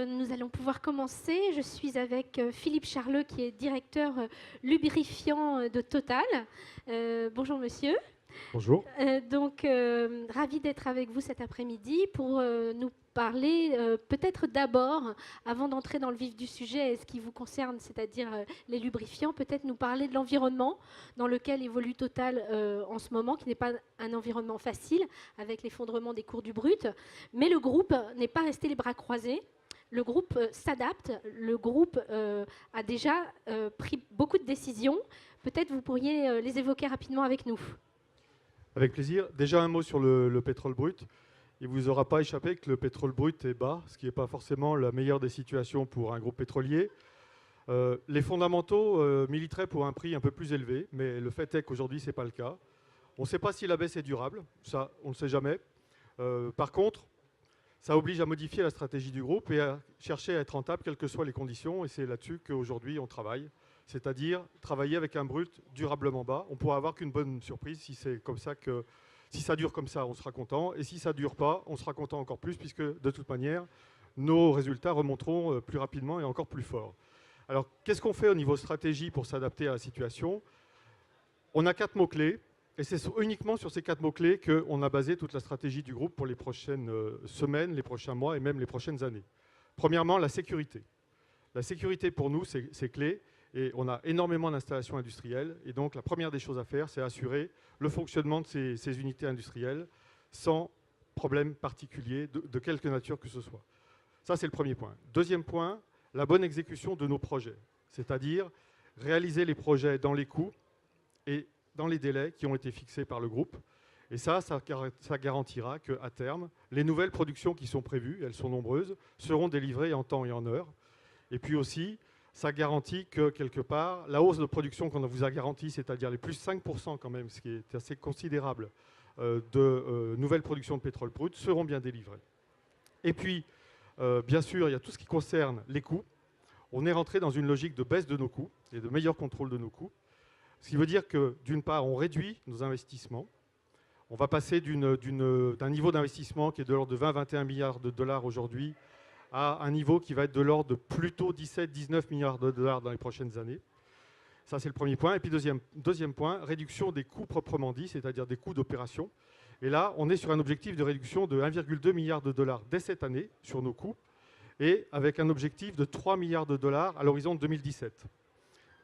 nous allons pouvoir commencer. Je suis avec Philippe Charleux, qui est directeur lubrifiant de Total. Bonjour monsieur. Bonjour. Ravi d'être avec vous cet après-midi pour nous parler peut-être d'abord, avant d'entrer dans le vif du sujet et ce qui vous concerne, c'est-à-dire les lubrifiants, peut-être nous parler de l'environnement dans lequel évolue Total en ce moment, qui n'est pas un environnement facile avec l'effondrement des cours du brut, mais le groupe n'est pas resté les bras croisés. Le groupe s'adapte, le groupe a déjà pris beaucoup de décisions. Peut-être vous pourriez les évoquer rapidement avec nous. Avec plaisir. Déjà un mot sur le pétrole brut. Il ne vous aura pas échappé que le pétrole brut est bas, ce qui n'est pas forcément la meilleure des situations pour un groupe pétrolier. Les fondamentaux militeraient pour un prix un peu plus élevé, mais le fait est qu'aujourd'hui, ce n'est pas le cas. On ne sait pas si la baisse est durable, ça, on ne le sait jamais. Par contre, ça oblige à modifier la stratégie du groupe et à chercher à être rentable, quelles que soient les conditions, et c'est là-dessus qu'aujourd'hui, on travaille. C'est-à-dire travailler avec un brut durablement bas. On ne pourra avoir qu'une bonne surprise si c'est comme ça que, si ça dure comme ça, on sera content. Et si ça ne dure pas, on sera content encore plus, puisque de toute manière, nos résultats remonteront plus rapidement et encore plus fort. Alors, qu'est-ce qu'on fait au niveau stratégie pour s'adapter à la situation? On a 4 mots-clés, et c'est uniquement sur ces 4 mots-clés qu'on a basé toute la stratégie du groupe pour les prochaines semaines, les prochains mois et même les prochaines années. Premièrement, la sécurité. La sécurité, pour nous, c'est clé. Et on a énormément d'installations industrielles. Et donc, la première des choses à faire, c'est assurer le fonctionnement de ces unités industrielles sans problème particulier de quelque nature que ce soit. Ça, c'est le premier point. Deuxième point, la bonne exécution de nos projets. C'est-à-dire réaliser les projets dans les coûts et dans les délais qui ont été fixés par le groupe. Et ça garantira qu'à terme, les nouvelles productions qui sont prévues, elles sont nombreuses, seront délivrées en temps et en heure. Et puis aussi, ça garantit que, quelque part, la hausse de production qu'on vous a garantie, c'est-à-dire les plus 5% quand même, ce qui est assez considérable, de nouvelles productions de pétrole brut, seront bien délivrées. Et puis, bien sûr, il y a tout ce qui concerne les coûts. On est rentré dans une logique de baisse de nos coûts et de meilleur contrôle de nos coûts. Ce qui veut dire que, d'une part, on réduit nos investissements. On va passer d'un niveau d'investissement qui est de l'ordre de 20-21 milliards de dollars aujourd'hui à un niveau qui va être de l'ordre de plutôt 17-19 milliards de dollars dans les prochaines années. Ça, c'est le premier point. Et puis, deuxième point, réduction des coûts proprement dit, c'est-à-dire des coûts d'opération. Et là, on est sur un objectif de réduction de 1,2 milliard de dollars dès cette année sur nos coûts, et avec un objectif de 3 milliards de dollars à l'horizon de 2017.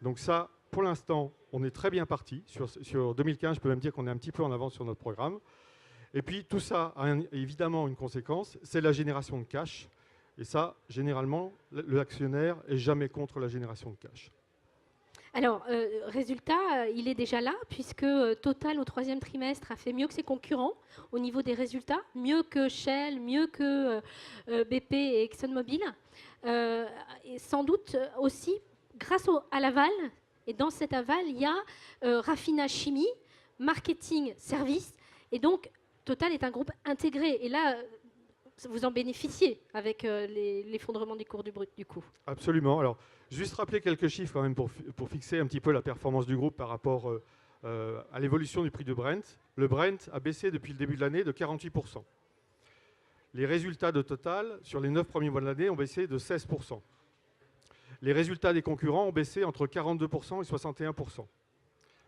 Donc ça, pour l'instant, on est très bien parti. Sur 2015, je peux même dire qu'on est un petit peu en avance sur notre programme. Et puis, tout ça a évidemment une conséquence, c'est la génération de cash. Et ça, généralement, l'actionnaire n'est jamais contre la génération de cash. Alors, résultat, il est déjà là, puisque Total, au 3e trimestre, a fait mieux que ses concurrents au niveau des résultats, mieux que Shell, mieux que BP et ExxonMobil. Et sans doute aussi grâce à l'aval. Et dans cet aval, il y a raffinage chimie, marketing, service. Et donc, Total est un groupe intégré. Et là, vous en bénéficiez avec l'effondrement des cours du brut, du coup. Absolument. Alors, juste rappeler quelques chiffres quand même pour fixer un petit peu la performance du groupe par rapport à l'évolution du prix de Brent. Le Brent a baissé depuis le début de l'année de 48%. Les résultats de Total, sur les 9 premiers mois de l'année, ont baissé de 16%. Les résultats des concurrents ont baissé entre 42% et 61%.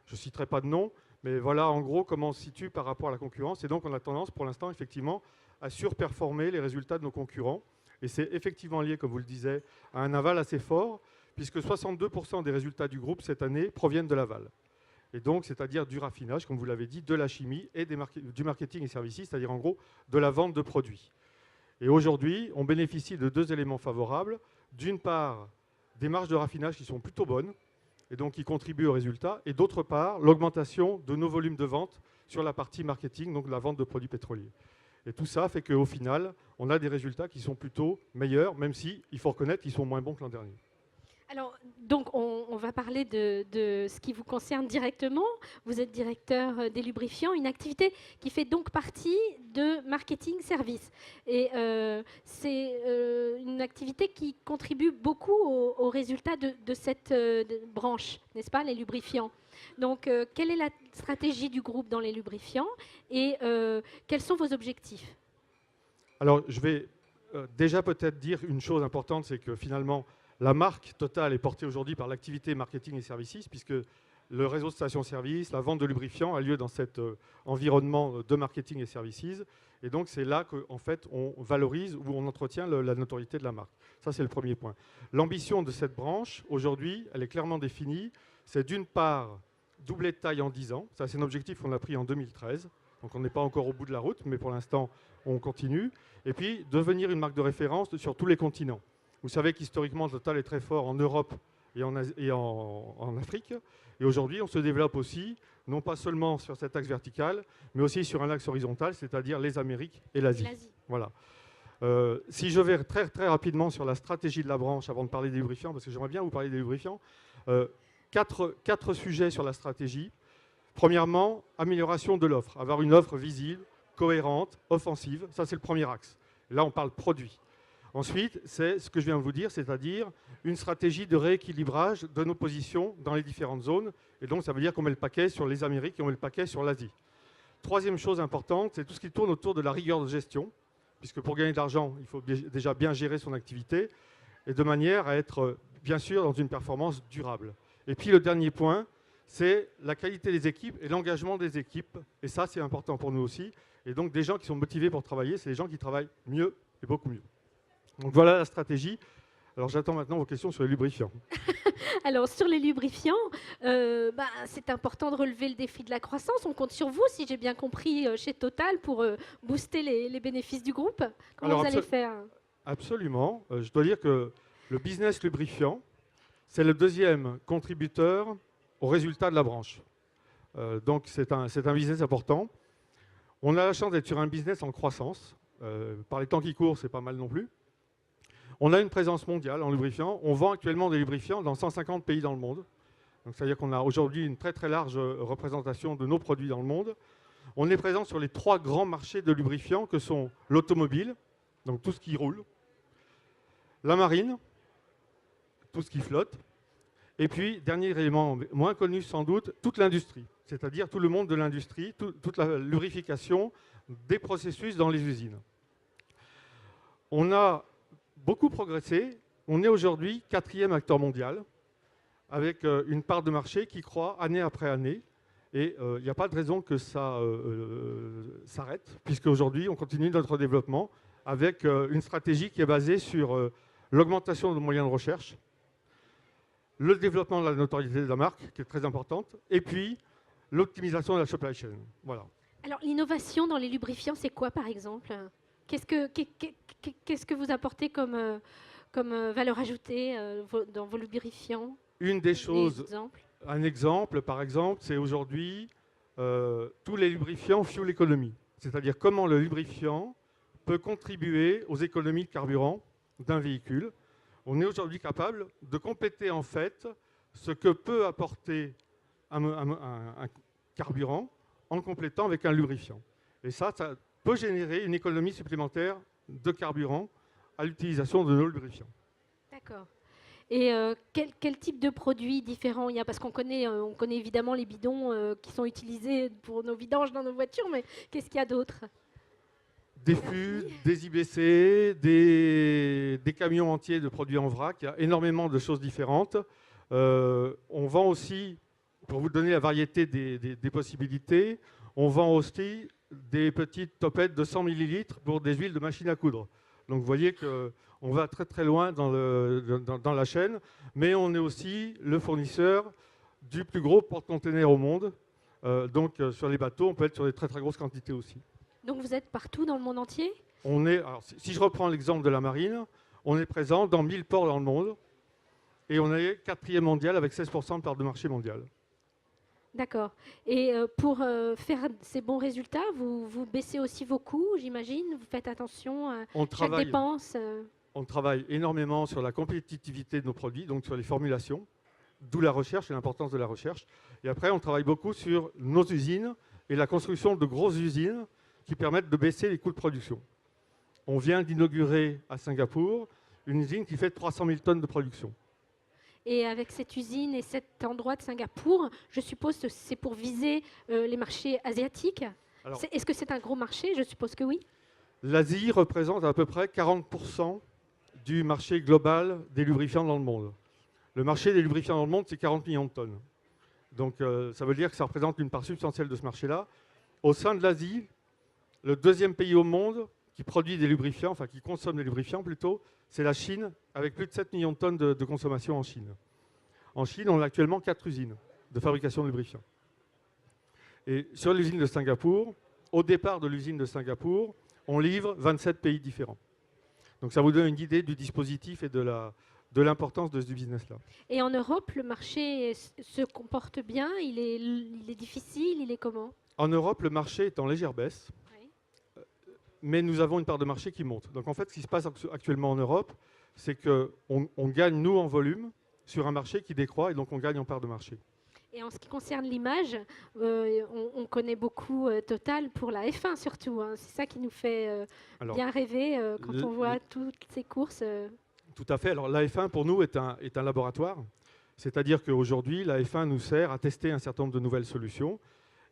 Je ne citerai pas de nom, mais voilà en gros comment on se situe par rapport à la concurrence. Et donc, on a tendance, pour l'instant, effectivement, à surperformer les résultats de nos concurrents. Et c'est effectivement lié, comme vous le disiez, à un aval assez fort, puisque 62% des résultats du groupe cette année proviennent de l'aval. Et donc, c'est-à-dire du raffinage, comme vous l'avez dit, de la chimie et du marketing et services, c'est-à-dire en gros de la vente de produits. Et aujourd'hui, on bénéficie de 2 éléments favorables. D'une part, des marges de raffinage qui sont plutôt bonnes, et donc qui contribuent au résultat. Et d'autre part, l'augmentation de nos volumes de vente sur la partie marketing, donc la vente de produits pétroliers. Et tout ça fait qu'au final, on a des résultats qui sont plutôt meilleurs, même si, il faut reconnaître, qu'ils sont moins bons que l'an dernier. Alors, donc, on va parler de ce qui vous concerne directement. Vous êtes directeur des lubrifiants, une activité qui fait donc partie de marketing service. Et c'est une activité qui contribue beaucoup aux résultats de cette branche, n'est-ce pas, les lubrifiants. Donc, quelle est la stratégie du groupe dans les lubrifiants et quels sont vos objectifs? Alors, je vais déjà peut-être dire une chose importante, c'est que finalement, la marque Total est portée aujourd'hui par l'activité marketing et services, puisque le réseau de stations-service, la vente de lubrifiants a lieu dans cet environnement de marketing et services. Et donc, c'est là qu'en fait, on valorise ou on entretient la notoriété de la marque. Ça, c'est le premier point. L'ambition de cette branche, aujourd'hui, elle est clairement définie. C'est d'une part, doubler de taille en 10 ans. Ça, c'est un objectif qu'on a pris en 2013. Donc, on n'est pas encore au bout de la route, mais pour l'instant, on continue. Et puis, devenir une marque de référence sur tous les continents. Vous savez qu'historiquement, Total est très fort en Europe et en Afrique. Et aujourd'hui, on se développe aussi, non pas seulement sur cet axe vertical, mais aussi sur un axe horizontal, c'est-à-dire les Amériques et l'Asie. Voilà. Si je vais très, très rapidement sur la stratégie de la branche, avant de parler des lubrifiants, parce que j'aimerais bien vous parler des lubrifiants, quatre sujets sur la stratégie. Premièrement, amélioration de l'offre. Avoir une offre visible, cohérente, offensive. Ça, c'est le premier axe. Là, on parle produit. Ensuite, c'est ce que je viens de vous dire, c'est-à-dire une stratégie de rééquilibrage de nos positions dans les différentes zones. Et donc, ça veut dire qu'on met le paquet sur les Amériques et on met le paquet sur l'Asie. Troisième chose importante, c'est tout ce qui tourne autour de la rigueur de gestion, puisque pour gagner de l'argent, il faut déjà bien gérer son activité, et de manière à être, bien sûr, dans une performance durable. Et puis, le dernier point, c'est la qualité des équipes et l'engagement des équipes. Et ça, c'est important pour nous aussi. Et donc, des gens qui sont motivés pour travailler, c'est des gens qui travaillent mieux et beaucoup mieux. Donc voilà la stratégie. Alors j'attends maintenant vos questions sur les lubrifiants. Alors sur les lubrifiants, c'est important de relever le défi de la croissance. On compte sur vous, si j'ai bien compris, chez Total, pour booster les bénéfices du groupe. Comment vous allez faire? Absolument. Je dois dire que le business lubrifiant, c'est le deuxième contributeur au résultat de la branche. Donc c'est un business important. On a la chance d'être sur un business en croissance. Par les temps qui courent, c'est pas mal non plus. On a une présence mondiale en lubrifiant. On vend actuellement des lubrifiants dans 150 pays dans le monde. Donc, c'est-à-dire qu'on a aujourd'hui une très très large représentation de nos produits dans le monde. On est présent sur les 3 grands marchés de lubrifiants que sont l'automobile, donc tout ce qui roule, la marine, tout ce qui flotte, et puis, dernier élément moins connu sans doute, toute l'industrie, c'est-à-dire tout le monde de l'industrie, toute la lubrification des processus dans les usines. On a beaucoup progressé. On est aujourd'hui 4e acteur mondial avec une part de marché qui croît année après année. Et il n'y a pas de raison que ça s'arrête, puisque aujourd'hui on continue notre développement avec une stratégie qui est basée sur l'augmentation de moyens de recherche, le développement de la notoriété de la marque, qui est très importante, et puis l'optimisation de la supply chain. Voilà. Alors l'innovation dans les lubrifiants, c'est quoi par exemple ? Qu'est-ce que vous apportez comme valeur ajoutée dans vos lubrifiants? Une des choses, un exemple par exemple, c'est aujourd'hui tous les lubrifiants fuel economy. C'est-à-dire comment le lubrifiant peut contribuer aux économies de carburant d'un véhicule. On est aujourd'hui capable de compléter en fait ce que peut apporter un carburant en complétant avec un lubrifiant. Et ça peut générer une économie supplémentaire de carburant à l'utilisation de nos lubrifiants. D'accord. Et quel type de produits différents il y a? Parce qu'on connaît évidemment les bidons qui sont utilisés pour nos vidanges dans nos voitures, mais qu'est-ce qu'il y a d'autre? Des fûts, des IBC, des camions entiers de produits en vrac. Il y a énormément de choses différentes. On vend aussi, pour vous donner la variété des possibilités, on vend aussi des petites topettes de 100 ml pour des huiles de machine à coudre. Donc vous voyez qu'on va très très loin dans la chaîne, mais on est aussi le fournisseur du plus gros porte-containers au monde. Donc sur les bateaux, on peut être sur des très très grosses quantités aussi. Donc vous êtes partout dans le monde entier? Alors, si je reprends l'exemple de la marine, on est présent dans 1000 ports dans le monde et on est 4e mondial avec 16% de part de marché mondial. D'accord. Et pour faire ces bons résultats, vous baissez aussi vos coûts, j'imagine? Vous faites attention à chaque dépense? On travaille énormément sur la compétitivité de nos produits, donc sur les formulations, d'où la recherche et l'importance de la recherche. Et après, on travaille beaucoup sur nos usines et la construction de grosses usines qui permettent de baisser les coûts de production. On vient d'inaugurer à Singapour une usine qui fait 300 000 tonnes de production. Et avec cette usine et cet endroit de Singapour, je suppose que c'est pour viser les marchés asiatiques. Est-ce que c'est un gros marché? Je suppose que oui. L'Asie représente à peu près 40% du marché global des lubrifiants dans le monde. Le marché des lubrifiants dans le monde, c'est 40 millions de tonnes. Donc ça veut dire que ça représente une part substantielle de ce marché-là. Au sein de l'Asie, le deuxième pays au monde qui produit des lubrifiants, enfin qui consomme des lubrifiants plutôt, c'est la Chine, avec plus de 7 millions de tonnes de consommation en Chine. En Chine, on a actuellement 4 usines de fabrication de lubrifiants. Et sur l'usine de Singapour, au départ de l'usine de Singapour, on livre 27 pays différents. Donc ça vous donne une idée du dispositif et de l'importance de ce business-là. Et en Europe, le marché se comporte bien, il est difficile, il est comment? En Europe, le marché est en légère baisse, mais nous avons une part de marché qui monte. Donc en fait, ce qui se passe actuellement en Europe, c'est qu'on gagne, nous, en volume, sur un marché qui décroît, et donc on gagne en part de marché. Et en ce qui concerne l'image, on connaît beaucoup Total pour la F1 surtout. Hein. C'est ça qui nous fait bien rêver quand on voit toutes ces courses. Tout à fait. Alors la F1 pour nous est un laboratoire. C'est-à-dire qu'aujourd'hui, la F1 nous sert à tester un certain nombre de nouvelles solutions.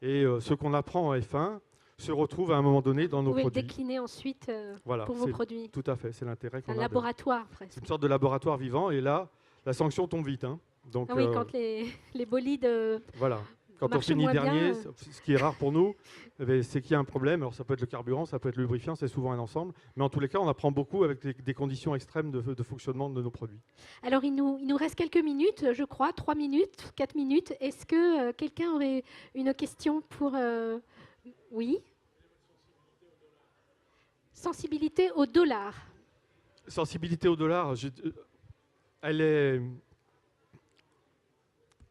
Et ce qu'on apprend en F1 se retrouve à un moment donné dans nos produits. Vous pouvez le décliner ensuite voilà, pour vos produits. Tout à fait, c'est l'intérêt qu'on a. Un laboratoire presque. C'est une sorte de laboratoire vivant. Et là, la sanction tombe vite. Hein. Donc, oui, quand les bolides voilà. Quand on finit dernier, ce qui est rare pour nous, c'est qu'il y a un problème. Alors ça peut être le carburant, ça peut être le lubrifiant, c'est souvent un ensemble. Mais en tous les cas, on apprend beaucoup avec des conditions extrêmes de fonctionnement de nos produits. Alors il nous reste quelques minutes, je crois, 3 minutes, 4 minutes. Est-ce que quelqu'un aurait une question pour... Oui. Sensibilité au dollar. Sensibilité au dollar, elle est...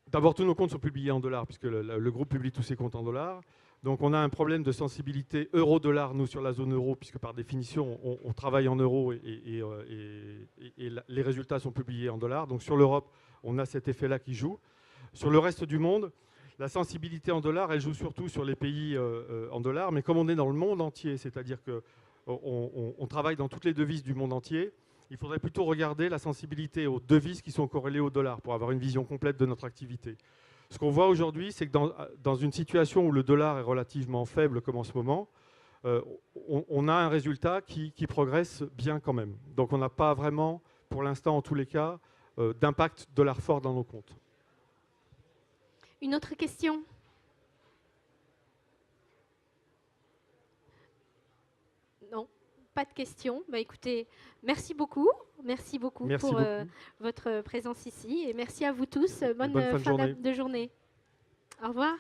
D'abord, tous nos comptes sont publiés en dollars, puisque le groupe publie tous ses comptes en dollars. Donc, on a un problème de sensibilité euro-dollar, nous, sur la zone euro, puisque par définition, on travaille en euros et les résultats sont publiés en dollars. Donc, sur l'Europe, on a cet effet-là qui joue. Sur le reste du monde, la sensibilité en dollars, elle joue surtout sur les pays en dollars. Mais comme on est dans le monde entier, c'est-à-dire qu'on travaille dans toutes les devises du monde entier, il faudrait plutôt regarder la sensibilité aux devises qui sont corrélées au dollar pour avoir une vision complète de notre activité. Ce qu'on voit aujourd'hui, c'est que dans une situation où le dollar est relativement faible comme en ce moment, on a un résultat qui progresse bien quand même. Donc on n'a pas vraiment, pour l'instant en tous les cas, d'impact dollar fort dans nos comptes. Une autre question ? Non, pas de questions. Bah, écoutez, merci beaucoup. Merci beaucoup pour votre présence ici. Et merci à vous tous. Bonne fin de journée. Au revoir.